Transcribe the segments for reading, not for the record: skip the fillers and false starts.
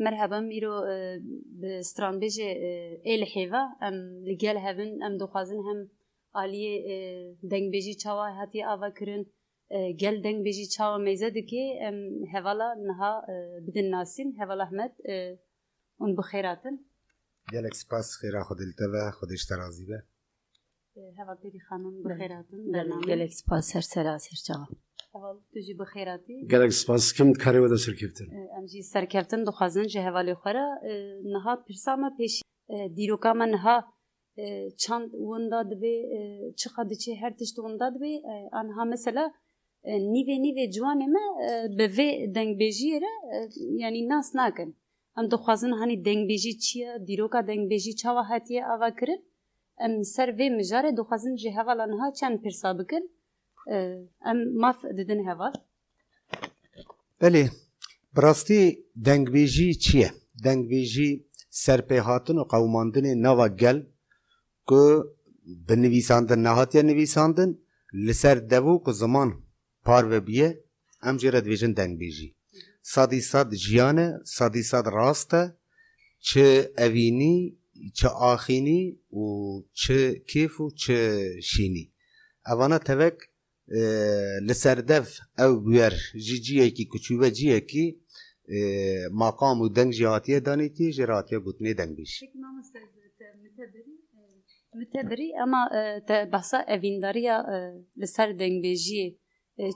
مرحبا میرو بسترانبیج ایل حیوه ام لگل هفن ام دخوازن هم آلیه دنگبیجی چاوا هاتی آوا کرن گل دنگبیجی چاوا میزه دکی ام هوالا نها بدن ناسین هوالا احمد اون بخیراتن گلک سپاس خیره خودلته و خودش ترازی به هوا پیری خانم بخیراتن گلک سپاس هر سراس هر چاوا هوا تجی بخیراتی گلک سپاس کم کاری و دست سرکفتن ام جی سرکفتن دخوازن جه هوالی خورا نها پرساما پیش دیروکا من نها چند وندا دبی چقدر چه هر تشت وندا دبی آنها مثلا نیوه جوانه ما به و دنگ بیجیره یعنی ناس نکن ام دخوازن هنی دنگ بیجی چیه دیروکا دنگ بیجی چاوا هاتیه آوا کرد ام سر و مجاره دخوازن جه هوالا نها چند پرسا بکن ام ماف ددن هوال بله براستی دنگبیجی چیه؟ دنگبیجی سرپیهاتن و قوماندن نوا گل که به نویساندن نهاتیه نویساندن لسر دوو که زمان پار و بیه ام جیره دویجن دنگبیجی صادی صاد جیانه صادی صاد راسته چه اوینی چه آخینی و چه کیف و چه شینی اوانا توک لسردف او بیر جیجیه کی کچوبه جیه کی مقام و دنگ جهاتیه دانیتی جراتیه گوتنی دنگ بیش متبری اما بحثا اوینداریا لسر دنگ بیجی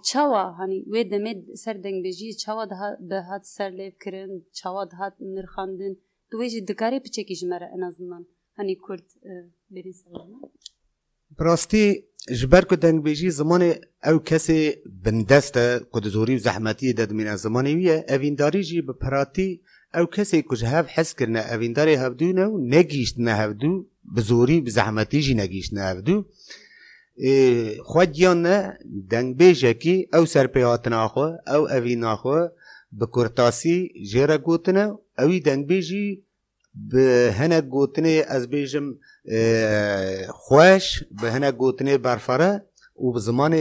چاوا هنی و دمید سر دنگ بیجی چاوا ده هات سر لیف کرن چاوا ده هات نرخاندن دویجی دکاری بچکی جمره en azından هنی کرد بری سلامه براستی جبر که دنگ بیجی زمان او کسی بندسته کد زوری و زحمتی داد من زمانی ویه اوینداری جی بپراتی او کسی که جهاب حس کرنه اوینداری هفدو نو نگیشت نه هفدو بزوری بزحمتی جی نگیشت نه هفدو خود یان نه دنگ بیجه کی او سرپیهاتنا خو او اوینا خو بکرتاسی جیره گوتنه اوی دنگ بیجی به هنه گوتنه از بیجم خوش به هنه گوتنه برفره و به زمان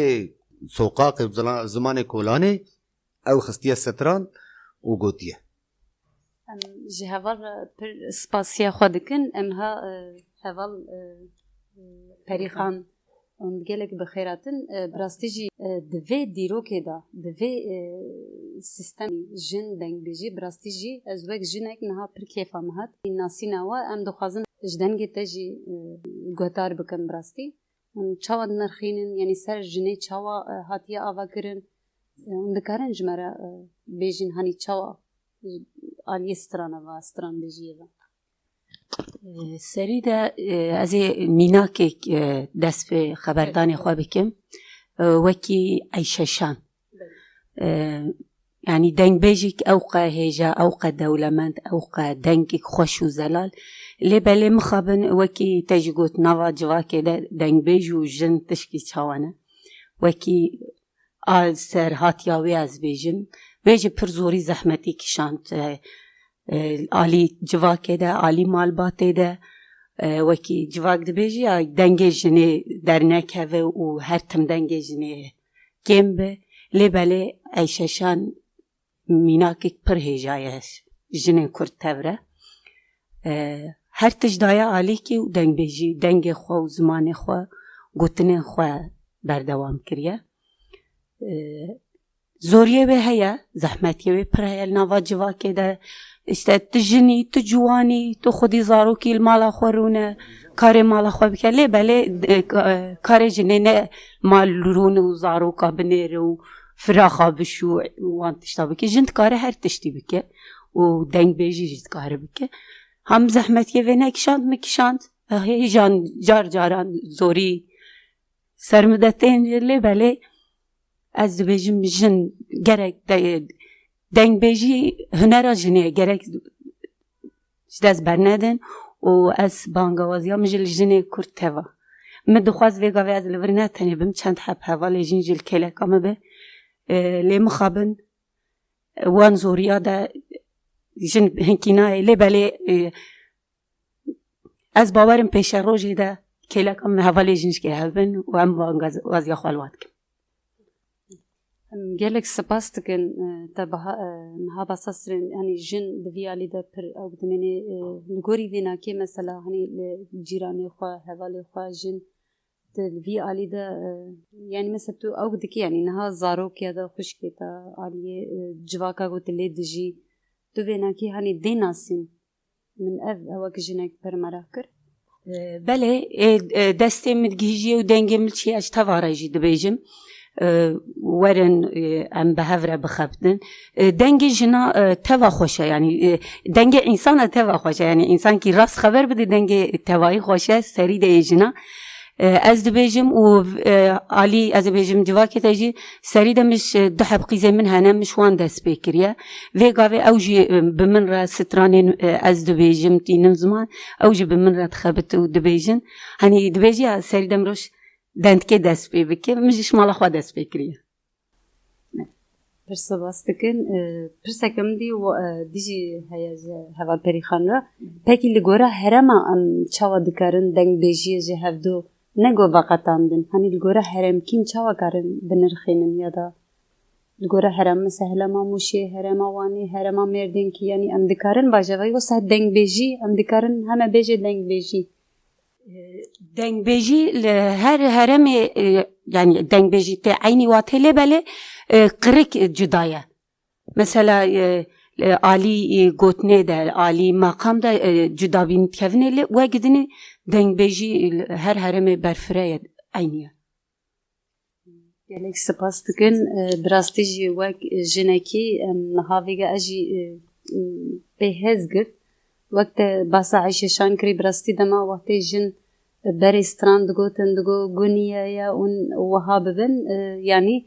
سوقاق به زمان کولانه او خستیه ستران و گوتیه جه هوال پر سپاسیا خودکن امها هوال پریخان اون گلک بخیراتن براستیجی دوی دیروکه دا دوی سیستم جن دنگ بیجی براستیجی از وک جنک نها پر کیفا مهد ناسی نوا ام دخوازن جدنگی تجی گوتار بکن براستی اون چاوا نرخینن یعنی سر جنه چاوا هاتیه آوا کرن اون دکارن جمره بیجین هنی چاوا آلی سترانه و ستران بیجیه و سری ده از میناکی دست به خبردانی خواه بکم وکی ایششان یعنی دنگ بیجیک اوقا هیجا اوقا دولمند اوقا دنگی خوش و زلال لیبالی مخابن وکی تجگوت نوا جواکی ده دنگ بیجو جن تشکی چاوانه وکی آل سر هاتیاوی از بیجن بیجی پر زوری زحمتی کشاند آلی جواکی ده آلی مالباتی ده وکی جواک ده بیجی دنگی جنی درنک هوه و هر تم دنگی جنی کم به لیبالی ایششان میناکیک پر هیجایه جنین کرد تبره هر تجدایا آلی که دنگ بیجی دنگ خواه و زمان خواه گوتن خواه بردوام کریه زوریه به هیا زحمتیه به پر هیا نوا جواکه ده işte تجنی تجوانی تو خودی زاروکی المالا خورونه کار مالا خو بکله بله کار جنینه مال رونه و زاروکا بنیره و فراخا بشو وان تشتا بکه جنت کاره هر تشتی بکه و دنگ بیجی جد کاره بکه هم زحمتیه و نکشاند مکشاند هیجان جار جاران زوری سرمدتین جلی بله از بیجم جن gerek دنگ بیجی هنر جنیه gerek دست برندن و از بانگوازی مجل جنیه کرد توا مدخواست ویگا و از لورنه تنی بم چند حب حوالی جنجل کله کامه به لی مخابن وان زوریا دا جن هنکینای لی بله از باورم پیش روزی دا کله کامه حوالی جنج که هبن و هم بانگوازی خالوات کم gelek spas dikin tabaha naha basasrin hani jin diviyali da pir ew dimene li gorî vê nakê mesela hani cîranê xwe hevalê xwe jin vî alî de yani mesela tu ew dikî yani niha zarok ya da xuşkê te aliyê civaka got lê dijî tu vê nakî hani dê nasîn min ev ewek jinek pir merak kir. Belê destê min gîjiye û dengê min çiye ez tevara jî dibêjim werin em bi hev re bixebtin dengê jina teva xweş e yani dengê însana teva xweş e yani însankî rast xeber bide dengê tevayî xweş e serî de yê jina ez dibêjim û alî ez dibêjim civakê te jî serî de miş du hebqîzê min hene miş wan dest pê kiriye vê gavê ew jî bi min re stranên ez dibêjim tînim ziman ew jî bi min re dixebit û dibêjin henî dibêjî ya serî de mirov dendkê dest pê bike min jî mala xwe dest pê kiriye. Pir spas dikin pirseke min dijî heye ji hevalperîxan re pekî li gora herema em çawa dikarin dengbêjiyê ji hevdû ne got veqetandin hani li gora heremkîn çawa karin binirxînin ya da li gora herem mesela helema Mûşê herema Wanê herema Mêrdînkî yani em dikarin bajavayî wisa dengbêjî em dikarin heme bêje dengbêjî. Dengbêjî li her heremê yani dengbêjî tê eynî watê lê belê qirik cuda ye. Mesela alî gotinê de alî maqam da cuda bîn dikevîne lê we gidinî dengbêjî her heremê berfirê ye eynî ye. Gelek spas dikin bi rastî jî wek jinekî em niha vêge ez jî pêhez girt wek te basa Eîşeşan kirî bi rastî dema wextê jin berê stran digotin digo guniye ye û wiha bibin yani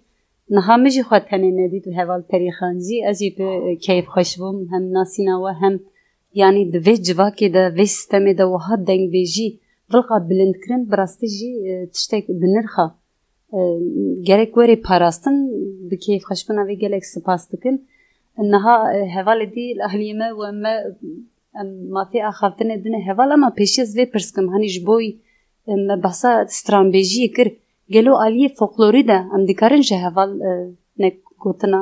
niha min jî xwe tenê nedît û hevalperîxan jî ez jî pê keyf xweş bûm hem nasîna we hem yani di vê civakê de vê sistemê de wiha dengbêjî vilqa bilindkirin bi rastî jî tiştek bi nirxa gerek werê parastin bi keyf xweşbûna vê gelek spas dikin niha hevalê dî li aliyê me û em em mafê axaftinê dine heval ama pêşî ez vê pirskim hani ji bo me behsa stranbêjiyê kir gelo aliyê folklorî de em dikarin ji heval nek gotina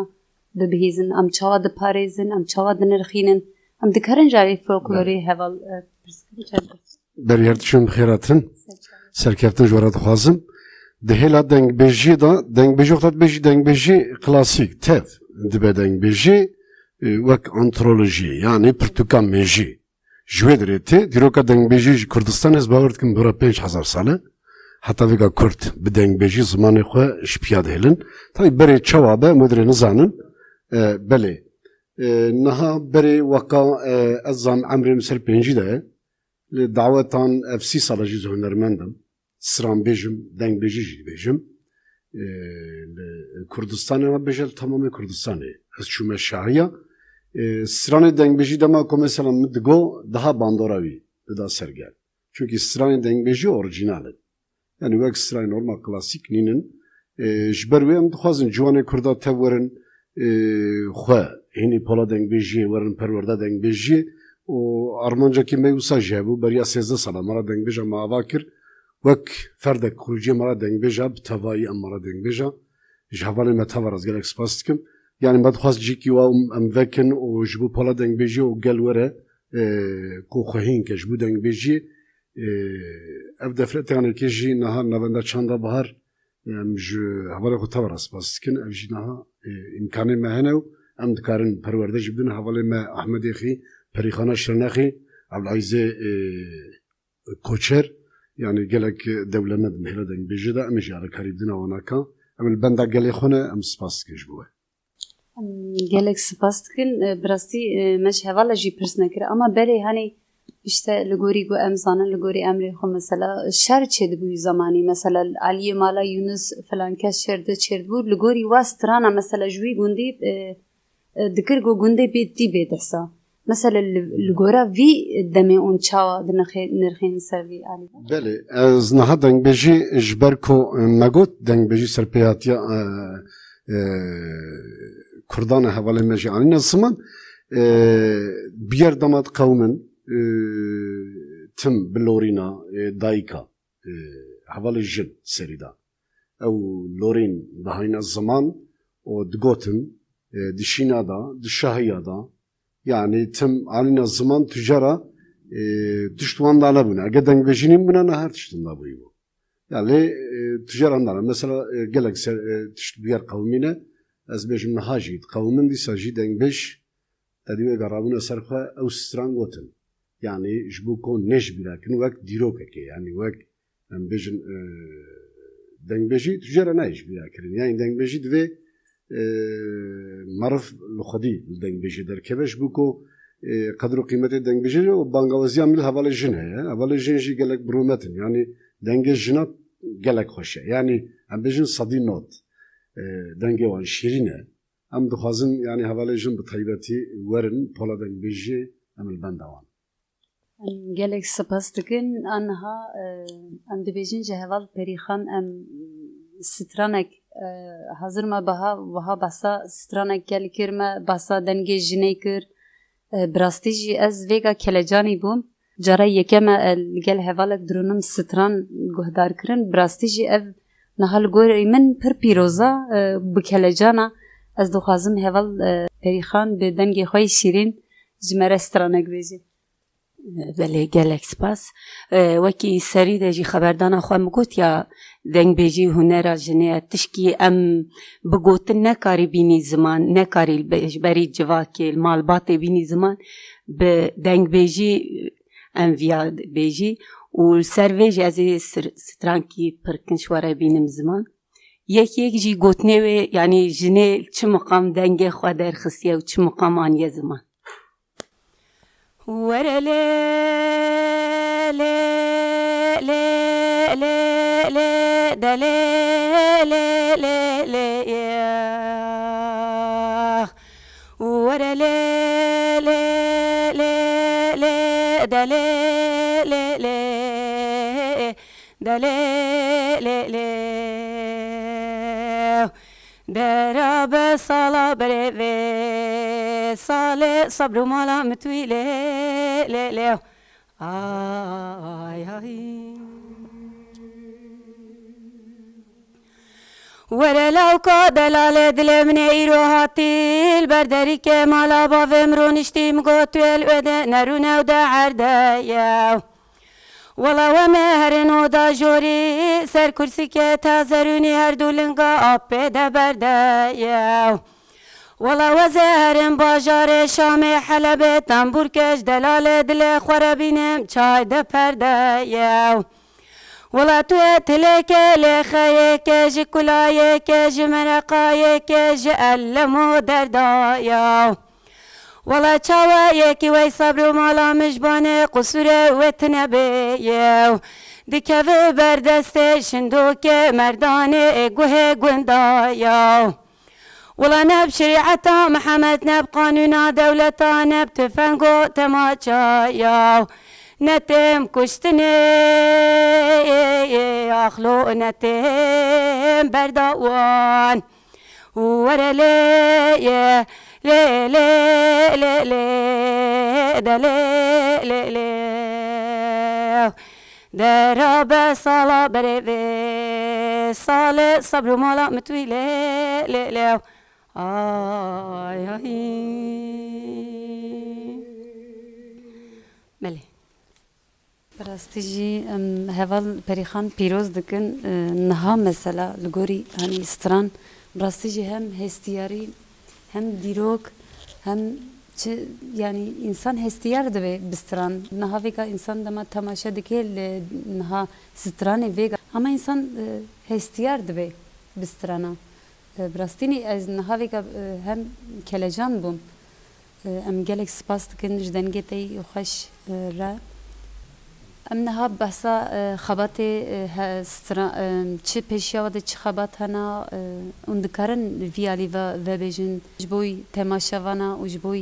bibihîzin em çawa diparêzin em çawa dinirxînin em dikarin ji aliyê folklorî heval pirskin Beriyertişim xêratin serkeftin ji were dixwazim di hêla dengbêjiyê da dengbêjî wexta dibêjî dengbêjî klasîk tev dibe dengbêjî wek antrolojî yani pirtûka mêjî ji wê derê tê dîroka dengbêjî ji Kurdistanê ez bawer dikim bira 5000 sal e heta vêga Kurd bi dengbêjî zimanê xwe ji piyade hêlin tabii berê çawa be müdirê nizanin belê niha berê weka ez zan emrê min ser pêncî de ye li dawetan ev 30 sala jî hunermendim stranbêjim dengbêjî jî dibêjim li Kurdistanê me bêje tamamê Kurdistanê ez çûme şahiya stranê dengbêjî dema ku mesela min digo daha bandora wî dida sergel çünkü stranê dengbêjî orijinal e yani wek stranê normal klasîk nînin ji ber wê em dixwazin ciwanê Kurda tev werin xwe hînî pola dengbêjiyê werin perwerda dengbêjiyê û armancakî me wisa ji hebû beriya 13 sala mara dengbêja me ava kir wek ferdek xurûciyê mara dengbêja bi tevayî em mara dengbêja ji hevalê me teva raz gelek spas dikim yani me dixwaz cîkî wan em vekin û ji bo pola dengbêjiyê û gel were ku xwehîn ke ji bo dengbêjiyê ev defletêyanekê jî niha navenda çanda bihar em ji hevalê xwe teva raz spas dikin ev jî niha imkanê me hene û em dikarin perwerde jî bidin hevalê me Ahmedê xî perîxana Şirnexê Eblaîzê Koçer yani gelek dewleme din hêla dengbêjî de em jî alîkarî bidin wanaka em li benda gelê xwe ne em spas dikin ji bo we gelek spas dikin bi rastî me ji hevala jî pirs nekir ama berê hani işte li gorî got em zanin li gorî emrê xwe mesela şer çêdibû zamanî mesela aliyê mala Yunus filan kes şer de çêdibû li gorî wa strana mesela ji wî gundî dikir got gundê bê dî bê dihsa mesela li gora vî demê û çawa dinirxînin ser vî alî belê ez niha dengbêjî ji ber ku me got dengbêjî serpêhatiya Kurdan hevalê me jî anîne ziman bi yer demat qewmin tim bi lorîna dayika hevalê jin serî da ew lorîn dihayîne ziman o dgotin dişina da dişahiya da yani tüm alina zaman tücara tüştüvandana buna geden bejinin buna nahar tüştüvanda bu. Yani tücaranlara mesela gelek tüştübiyer kavmine az bejim nahajid kavmin di sajid engbeş tadiye garabuna sarfa ev strangotin yani jbu kon neş birakin vak dirokeke yani vak bejin dengbeji tücara neş birakin yani dengbeji dve marif lukhadi dengbeji derkebeş bu ko kadro kıymeti dengbeji o bangalaziyan bil havalı jine ya havalı jinji gelek brumetin yani denge jinat gelek hoşe yani bejin sadi not denge var şirine am duhazın yani havalı jin bu taybeti verin pola dengbeji amel bandavan gelek spas dikin anha am dibejin ceheval perixan am stranek hazır ma baha basa stranek gel kirme basa denge jine kir brastiji az vega kelejani bum jara yekema gel hevalek drunum stran guhdar kirin brastiji ev nahal gori min pir piroza bu kelejana az duhazım heval perixan be denge xoy şirin jmere stranek beji بله گلک سپاس وکی سری دجی خبردانا خواه مگوت یا دنگ بیجی هنر جنه تشکی ام بگوتن نکاری بینی زمان نکاری بری جواکی المالبات بینی زمان به دنگ بیجی ام ویا بیجی و سر ویج از سترانکی پرکنشواره بینم زمان یک جی گوتنه و یعنی جنه چه مقام دنگ خواه در خسیه و چه مقام آنیه زمان ورا لا لا لا لا لا دا لا لا لا لا يا ورا لا لا لا لا دا لا لا لا دا لا لا لا دراب صلا بريفي صالي صبر مالا متويلي لي لي آي آي ورا لو كاد لالي دل من ايرو هاتي البردري كمالا بافم رونشتي مقوتويل ودا نرونا ودا عردا ياو والله ومهرن ودا جوري سر كرسي كتازروني هر دولنگا آبه دا بردا ياو والله وزهرن باجار شام حلب تنبور کش دلال دل خوربینم چای دا پردا یاو والله تو تلك لخيه كج كلايه كج مرقايه كج ألمو دردا ياو والله چاوه يكي وي صبر مالا مجبانه قصوره وتنبه ياو دكوه بردسته شندوك مردانه گوه گوندا ياو والله نب شريعتا محمد نب قانونا دولتا نب تفنگو تماچا ياو نتم كشتني اخلو نتم برداوان ورا لي لي لي لي لي دا لي لي لي دراب صلا بريفي صالي صبر مالا متويلي لي لي آي آي بله براستیجی هوال پریخان پیروز دکن نها مثلا لگوری هنی استران براستیجی هم هستیاری هم دیروک هم چه yani insan hestiyar da ve bistran naha vega insan dama tamaşa dike naha strane vega ama insan hestiyar da ve bistrana brastini az naha vega hem kelejan bum em gelek spas dikin jden getey xoş ra em naha bahsa xabatê çi peşiya de çi xabat hena und dikarin viyalî vebêjin ji bo temaşevana û ji bo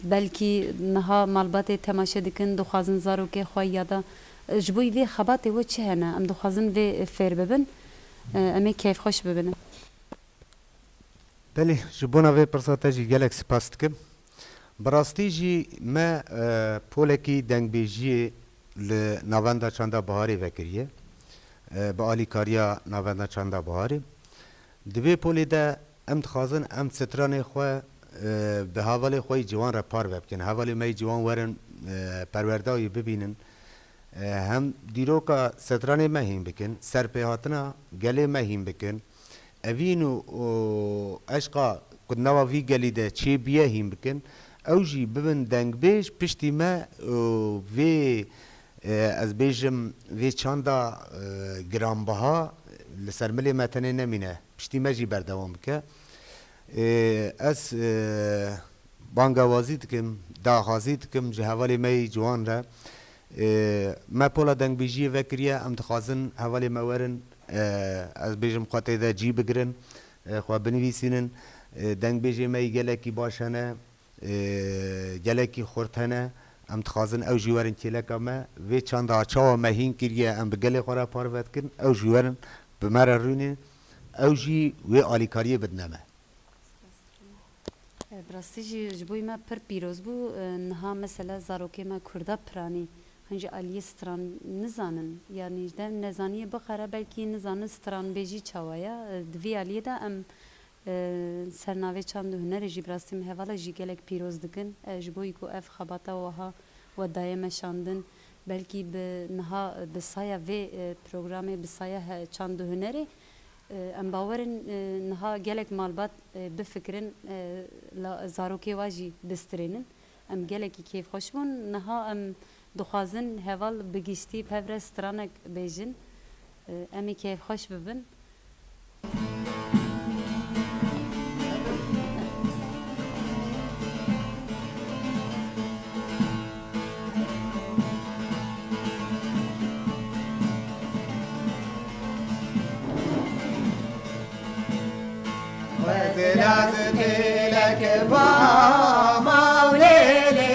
belkî niha malbatê temaşe dikin dixwazin zarokê xwe ya da ji bo vê xebatê we çi hene em dixwazin vê fêr bibin em ê kêfxweş bibinin بله جبونا وی پرساته جی گلک سپاس دکم براستی جی ما پولکی دنگ بیجی لناوندا چاندا بهاری وکریه با آلی کاریا ناوندا چاندا بهاری دبی پولی ده ام تخازن ام ستران خو به حوالی خوی جوان را پار بکن حوالی می جوان ورن پروردهایی ببینن هم دیروکا ستران مهیم بکن سرپیهاتنا گلی مهیم بکن اوینو اشقا کد نوا وی گلی ده چی بیه هیم بکن او جی ببن دنگ بیش پشتی ما وی از بیجم وی چاندا گرانبها لسر ملی متنه نمینه پشتی ما جی بردوام که از بانگوازی دکم داغازی دکم جهوالی می جوان را ما پولا دنگ بیجی وکریه ام تخازن حوالی مورن از بیجم قاطع ده جی بگرن خواه بنویسینن دنگ بیجی می گلکی باشنه گلکی خورتنه ام تخازن او جوارن تیلکا ما وی چند آچاو مهین کریه ام بگلی خورا پارود کن او جوارن بمرا رونه او جی وی آلیکاریه بدنمه براستی جبوی ما پر پیروز بو نها مثلا زاروکی ما کرده پرانی هنجی آلیه ستران نزانن یعنی ده نزانیه بخره بلکی نزانن ستران بیجی چاوایا دوی آلیه ده ام سرناوی چند هنر جی براستی مهوالا جی گلک پیروز دکن جبوی کو اف خباتا وها و دایم شاندن بلکی به نها بسایا وی پروگرامی بسایا چند هنری ام باورن نها گلک مالبات بفکرن زاروکی واجی بسترینن ام گلکی کیف خوشبون نها ام دخوازن هوال بگیشتی پهور سترانک بیجن امی کیف خوش ببن وزلازتي لك ماما وليلي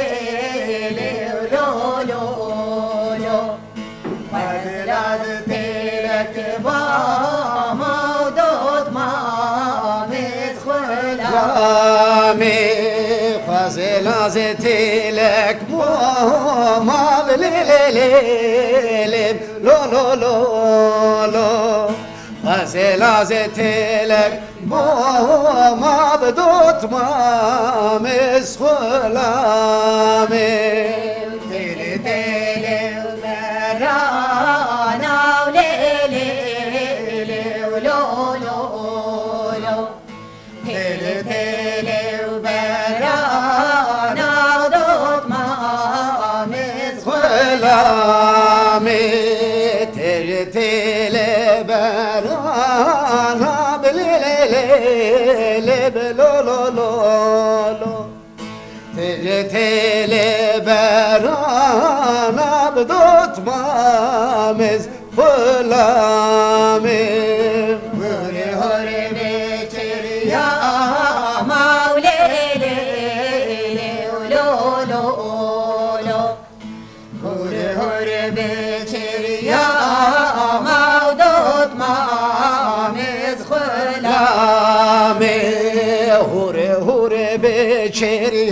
لولو لولو وزلازتي لك ماما ودود مامي سخلامي وزلازتي لك ماما وليلي لولو لولو وزلازتي لك ما بدوت ما مسخلامي تيلي تيلي وبرانا وليلي ولو لو لو تيلي تيلي وبرانا ودوت ما مسخلامي تيلي تيلي برانا لو لو لو لو تجتلي برانا بدوت مامز فلامي هوري هوري بيتري يا مولي لو لو لو هوري هوري بيتري يا مودوت مامز فلامي هوري هوري بيتشيري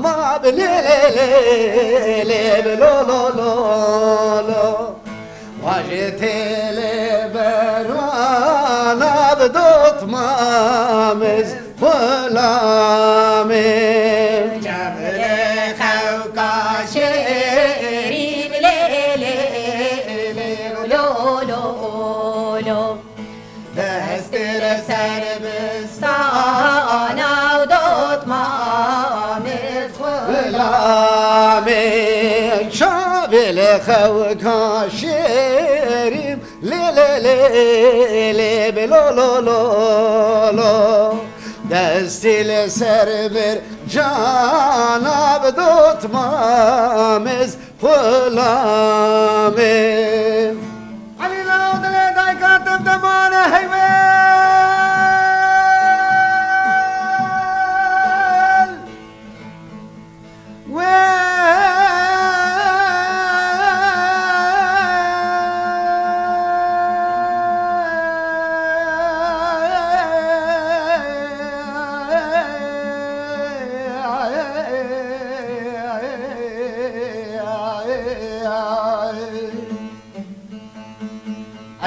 ما بليلي بلو لو لو لو واجتي لبرانا بدوت مامز فلامي جبل خوكا شيري بليلي لو لو لو دستر سر بستانا ودوت مامز فلامي شابل خوكا شيريم لي بلو لو لو لو دستل سر بر جانا بدوت مامز فلامي علي لو دلي داي كاتم دمانه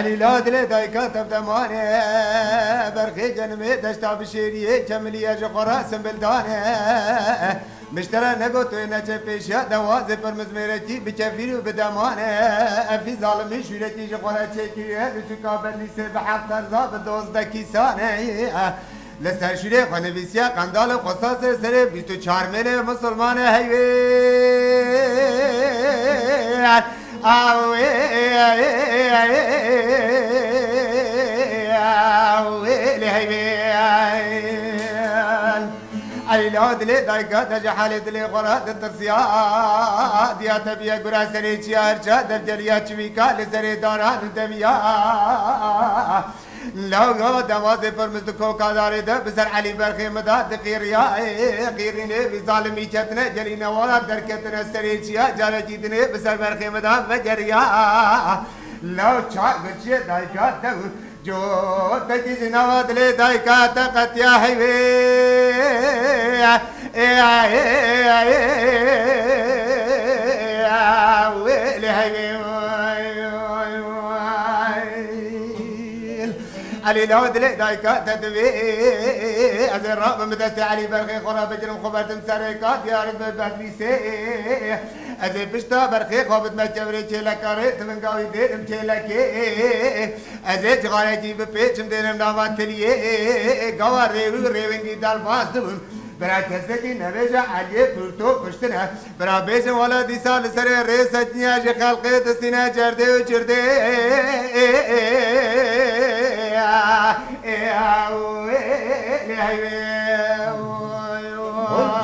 علی لادل دایکا تبدمانه برخی جنمی دشتا بشیریه کملیه جقراسم بلدانه مشترى نقطو نچه پیشا دوازه پر مزمیرتی بکفیری و بدمانه افی ظالمی شورتی جقرا چکیه لسکا برلیسه بحفتر زاب دوزدکی سانه لسر شوره خانویسیا قندال قصاص سر 24 میل مسلمان حیوان علیلاد لی دایگا دجحال دلی قراد ترسیاد یا تبیه گرا سری چیار چا در جلیا چویکا لسری داران دمیا لوگو دوازه فرمز دکو کاداره ده بسر علی برخی مداد قیریا قیرینه بی ظالمی چتنه جلینه والا درکتنه سری چیا جاره جیدنه بسر برخی مداد وجریا لو چاک بچه دایگا دو جو تجیز نواد لی دایگا تقت یا حیوی علي لود لي دايكا تدوي از الراب مدستي علي برخي خورا بجرم خبرت مسرقات يا رب بحليسي از بشتا برخي خوبت مجبري چلكاري تمن قوي ديرم چلكي از جغاري بپیچم ديرم نامات تليه قوار ريوينگي دار باستم برا کسی نویجا علیه پرتو کشتنه برا بیشم والا دی سال سر ریس اجنیا جه خلقه دستینه جرده و جرده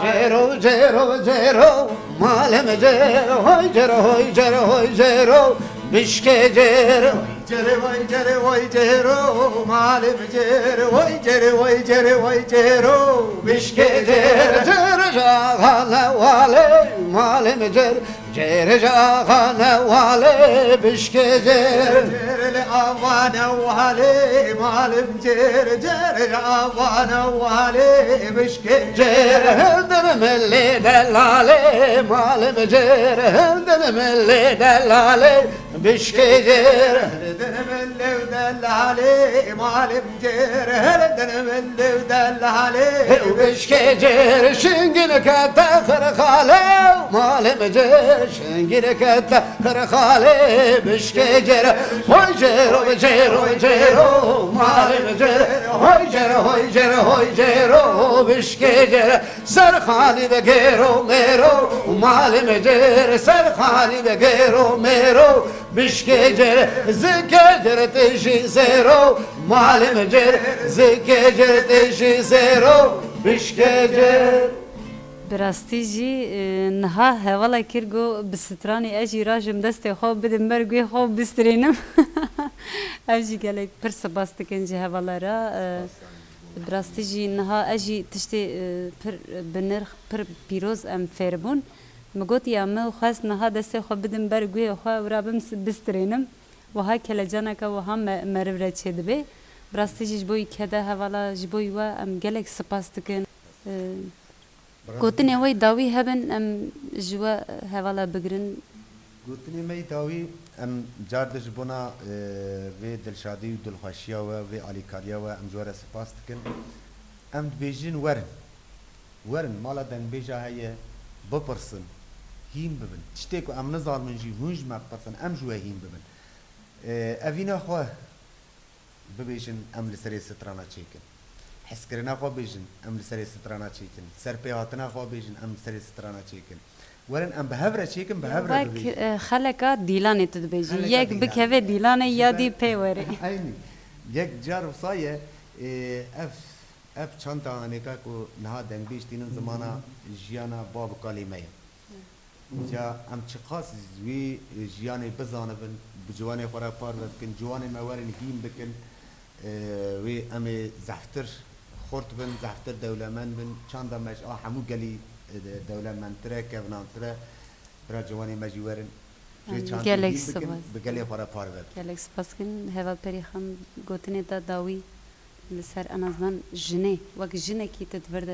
جيرو جيرو جيرو مالم جيرو هاي جيرو هاي جيرو هاي جيرو بشكي جيرو جيرو هاي جيرو هاي جيرو مالم جيرو هاي جيرو هاي جيرو هاي جيرو بشكي جيرو جيرو جاغانا والي مالم جيرو جيرو جاغانا والي بشكي جيرو جيرو لأوانا والي مالم جيرو جيرو لأوانا والي بشكي جيرو هلدن ملي دلالي مالم جيرو هلدن ملي دلالي بشكي جيرو هلدن ملي ودلالي مالم جيرو هلدن ملي ودلالي بشكي جيرو شنقلك تاخر خالي مالم جيرو شنقلك تاخر خالي بشكي جيرو هاي جيرو جيرو جيرو مالم جيرو هاي جيرو هاي جيرو هاي جيرو بشكي جيرو سرخاني بغيرو ميرو مالم جيرو سرخاني بغيرو ميرو بشكي جيرو زكي جيرو تشي زيرو مالم جيرو زكي جيرو تشي زيرو بشكي جيرو براستی جی نها هوالا کرگو بسترانی اجی راجم دست خواب بدم برگوی خواب بسترینم اجی گلک پر سباست کنجی هوالا را براستی جی نها اجی تشتی پر بنرخ پر پیروز ام فربون مگوت یا مو خاص نها دست خواب بدم برگوی خواب رابم بسترینم و ها کل جانا که و هم مرور چید به براستی جی جبوی کده هوالا جبوی و ام گلک سپاست کن گوتنی وی داوی هبن ام جوا هوالا بگرن گوتنی می داوی ام جاردش بنا و دلشادی و دلخوشیا و علیکاریا و ام جوار سپاس کن ام بیجین ورن مالا دن بیجا هی بپرسن هیم ببن چتی کو ام نزار من جی هونج ما پرسن ام جوا هیم ببن اوینا خو ببیجن ام لسری سترانا چیکن حس کرنا خو بیجن ام لسری سترانا چیکن سر پیاتنا خو بیجن ام لسری سترانا چیکن ورن ام بهبره چیکن بهبره باک خلکا دیلانه تد بیجی یک بکوه دیلانه یادی پیوری aynı یک جار وصایه اف چند تا انکا کو نها دنگیش تینن زمانا جیانا باب کلمه جا ام چخاص زوی جیانی بزانبن بجوانی خورا پار بکن جوانی موارن هیم بکن و ام زفتر خورت بن زفتر دولمن بن چند مش همو گلی دولمن تره کونان تره برا جوانی مجیورن گلک سپاس بگلی خورا پار بکن گلک سپاس کن هوا پری خم گوتنی دا داوی لسر انازدان جنه وک جنه کی تدورد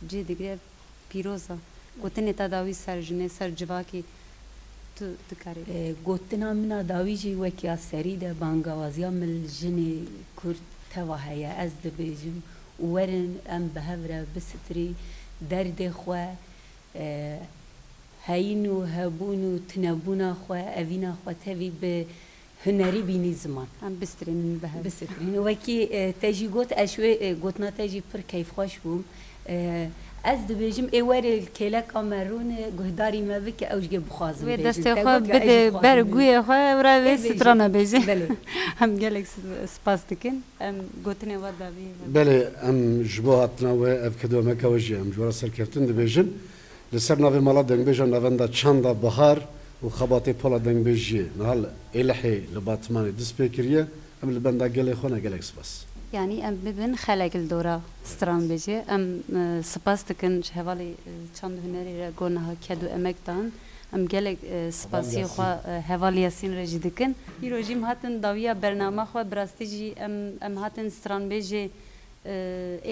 جی دیگری پیروزا گوتنی دا داوی سر جنه سر جواکی tu dikarî گوتنا منا داوی جی وکیا سری ده بانگوازیا مل جنی کورد توا هیا از دبیجم ورن ام بهوره بستری درد خو هینو هبونو تنبونا خو اوینا خو توی به هنری بینی زمان em bistrînin bihe بسترین وکی تجی گوت اشوی گوتنا تجی پر کیف خوش بوم از دبیجم ایوار کلا کامرون گهداری ما بک اوجگه بخوازم wê destê xwe bide ber guyê xwe ra wê strana bêje em gelek spas dikin em gotinê we davî بله ام جبو هاتنا و اف کدومه کوجی ام جوارا سرکفتن دبیجن لسر ناوی مالا دنگ بیجن ناوندا چاندا بهار و خباتی پولا دنگ بیجی نهال الحی لباتمانی دست بکریه ام لبندا گلی خونه گلک سپاس yani em bibin xelek dora stran bêje em spas dikin ji hevalê çand hunerê re gonaha kedu emek dan em gelek spasiyê xwe heval Yasîn re jî dikin îro jî em hatin dawiya bername xwe bi rastî jî em hatin stran bêjê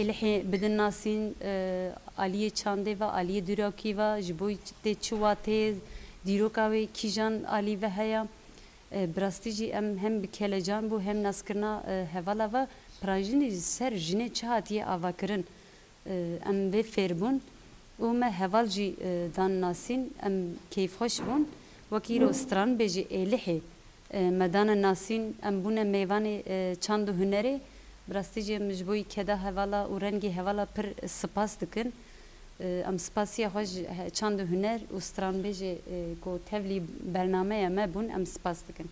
êlihê bidin nasîn aliyê çandê ve aliyê dîrokî ve ji bo tê çûwa tê dîroka wê kîjan alî ve heye bi rastî jî em hem bi kelecan bû hem naskirina hevala ve prajinê ser jinê çi hatiye avakirin em vê fêrbûn û me heval jî dan nasîn em keyfxweş bûn wekî îro stran bêjê êlihê me dane nasîn em bûne mêvanê çand û hunerê bi rastî jî em ji bo keda hevala û rengê hevala pir spas dikin em spasiya xwe ji çand û huner û stran bêjê ku tevlî bernameya me bûn em spas dikin